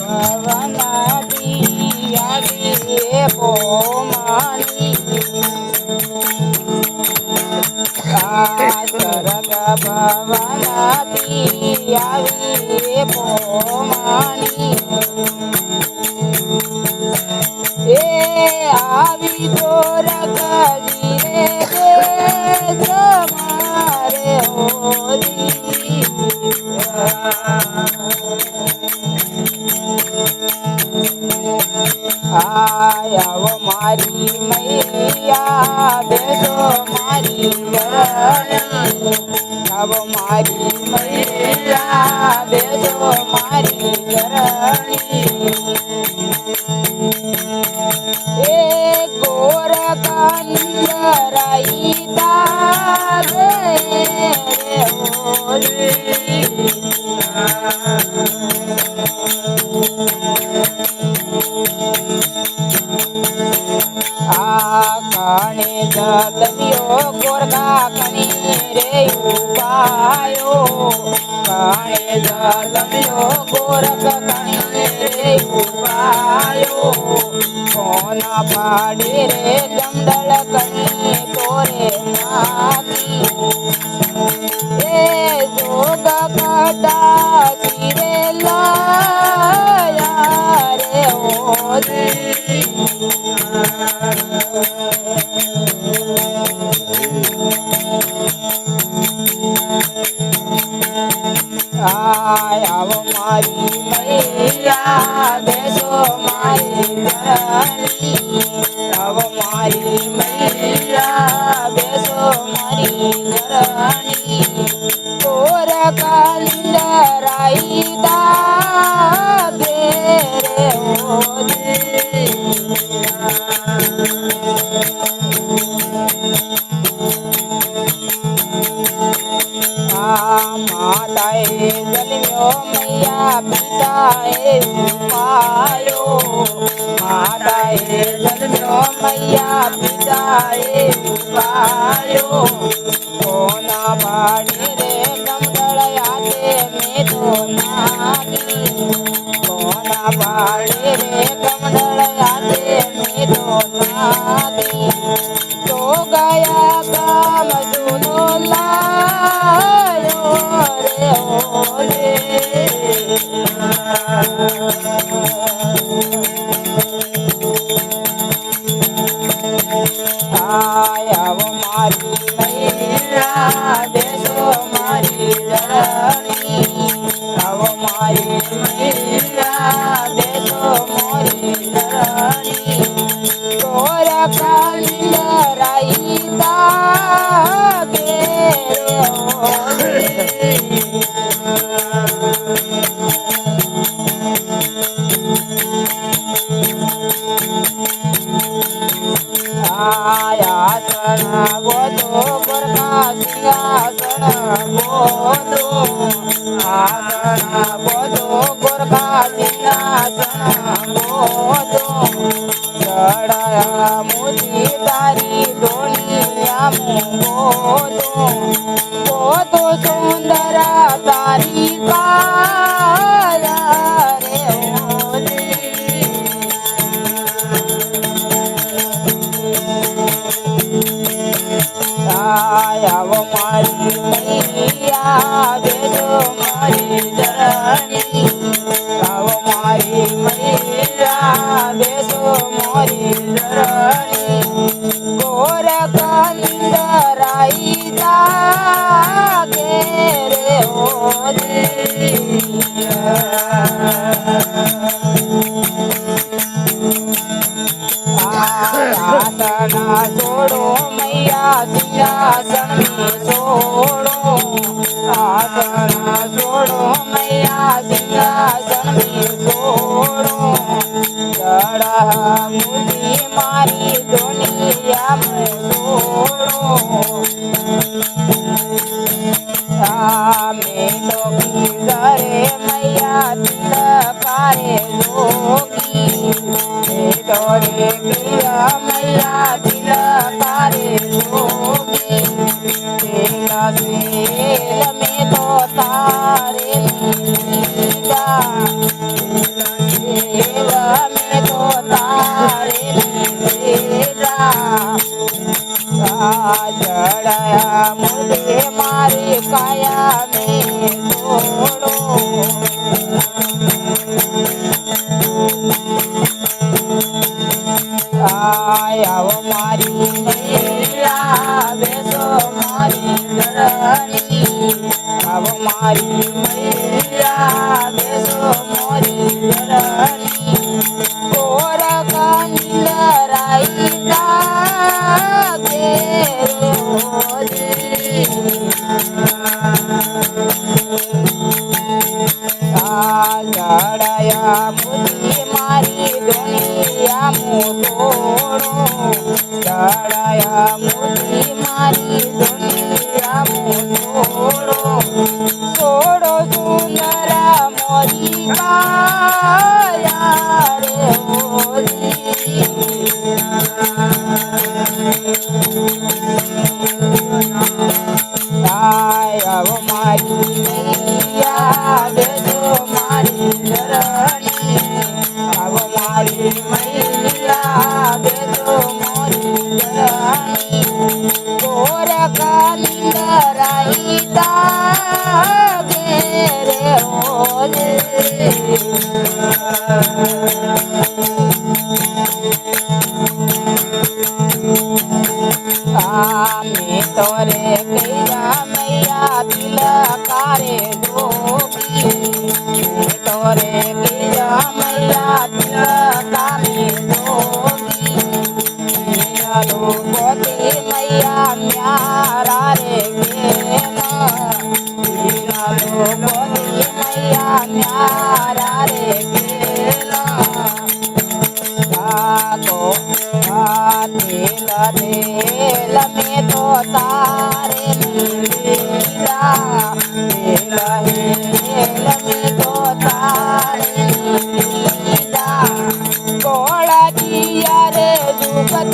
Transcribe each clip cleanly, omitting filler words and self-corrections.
ભવનાથી આવી પોમાની સરગ ભવનાથી આવી પોમાની એ આવી ગોરખજી રે દેશ મારે હોરી આવો મારી મૈયા બેસો મારી ગરણી આવો મારી મૈયા બેસો મારી ગરણી એ ગોરખંડરાઈ તારે હોરી કણે જલમ્યો ગોરખા કણી રે ઉપાયો કણે જલમ્યો ગોરખ કણી રે ઉપાયો કોના પાડે રે જમડળ કણી તોરે નાખી એ જોગ કટા ચીરે લાયા રે હોરી આવો મારી મૈયા બેસો મારી ગરણી આવો મારી મૈયા બેસો મારી ગરણી ગોરખંડરાઈ દાગે રે હોરી માતાએ જન્મ્યો મૈયા પિતાએ ઉપાયો માતાએ જન્મ્યો મૈયા પિતાએ ઉપાયો કોના પાડી રે કમળળ હાથે મેં તો નાગી કોના પાડી રે કમળળ હાથે મેં તો નાગી તો ગયા કામ જૂનો લાયો રે હોરે આવો મારી મૈયા બેસો મારી ગરણી આવો મારી મૈયા બેસો મારી ગરણી ગોરખંડરાઈ તાગે રે હોરી આયાસન બોધો ગોરખા સિંહાસન બોધો આસન બોધો ગોરખા સિંહાસન બોધો ચડાયા મોતી તારી ધોળિયા બોધો બોધો સુંદર તારી કાયા રે હોરી આવો મારી મૈયા બેસો મારી ગરણી આવો મારી મૈયા બેસો મારી ગરણી ગોરખંડરાઈ જાગે રે હોરી આસના છોડો મૈયા સિંહાસન છોડો આસના છોડો મૈયા સિંહાસન છોડો ચડા મુદી મારી દુનિયા છોડો મેં તો કિસરે મૈયા તિલકારે જોગી તો રે પિયા મૈયા તિલકારે જોગી તેલા સેલ મેં તો તારે નીજા મારી મૈયા બેસો મોરી ધરણી કોર કંદ રાઈતા બેરોજી ચડાયા મુજી મારી દુનિયા મોટોડો ચડાયા મુજી મારી દુનિયા મોટોડો સોડો સુંદર મોરી કાયા રે હોલી આવ મારી મૈયા બેસો મારી ધરણી આવ મારી મૈયા બેસો મારી ધરણી કોર કાલિંદ રાઈતા ઘેરે હોલે આમે તોરે કૈયા મૈયા તિલકારે જોગી તોરે કૈયા મૈયા તિલકારે જોગી લો પોતે મૈયા મ્યારા રે કેના લો પોતે મૈયા મ્યારા રે કેના તેલ મેં તો તારે લીધા તેલ મેં તો તારે લીધા કોળા દિયા રે જુગત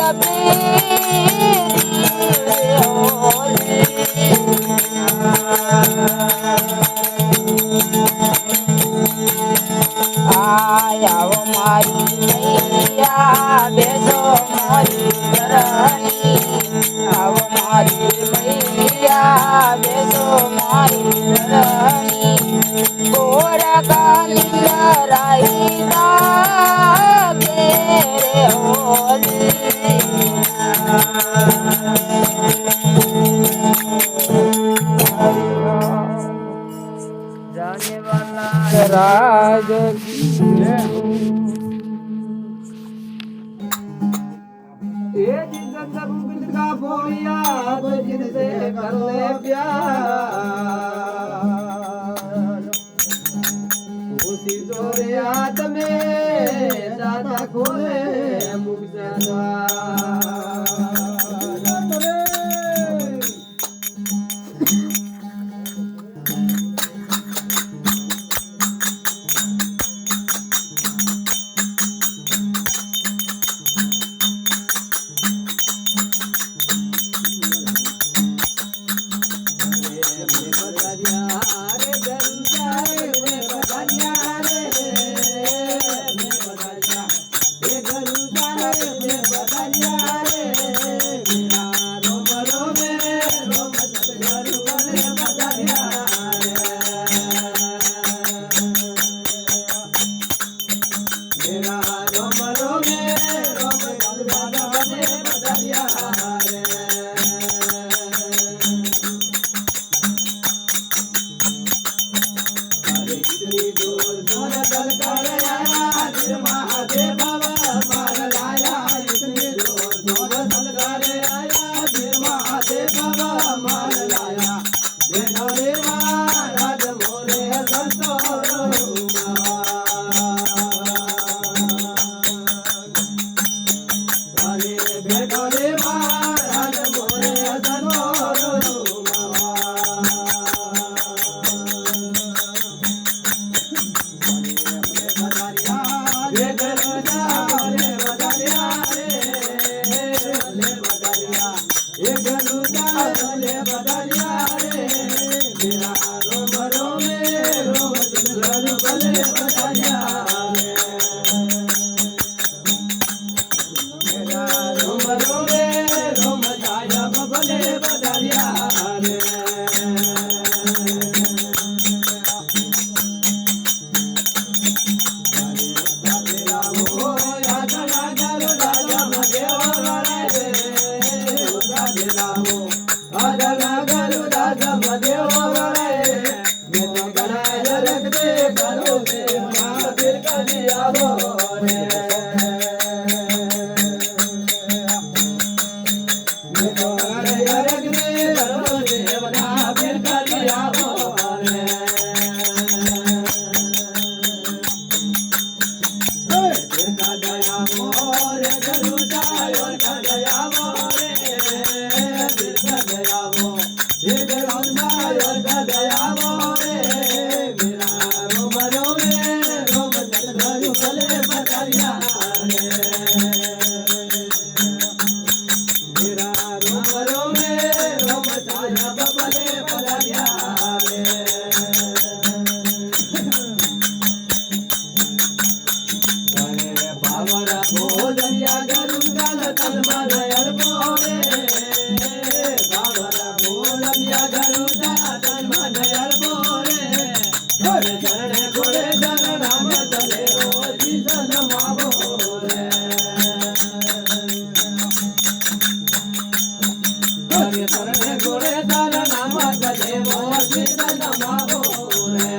આયા મારી મૈયા બેસો મારી ધરણી આવ મારી મૈયા બેસો મારી ધરણી કોર કાલિંદ રાઈતા ઘેરે હોલી जाने वाला राज का बोलिया जिनसे कर ले प्यार उसी तोरे हाथ में दादा खोले मुख से ભરો રે રોમ સદગુરુ ભલે પધાર્યા મેરા રોમ ભરો રે રોમ સાહેબ ભલે પધાર્યા બાવરા બોલ્યા ગરુડા તલમાં દયાળ બોલે બાવરા બોલ્યા ગરુડા તલમાં દયાળ બોલે ઘરે ચરણે ઘોડે ચરણામ ચલે રોજી સનમાવો રે ઘરે ચરણે ઘોડે ચરણામ ચલે રોજી સનમાવો રે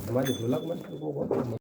તમારી ઢોલક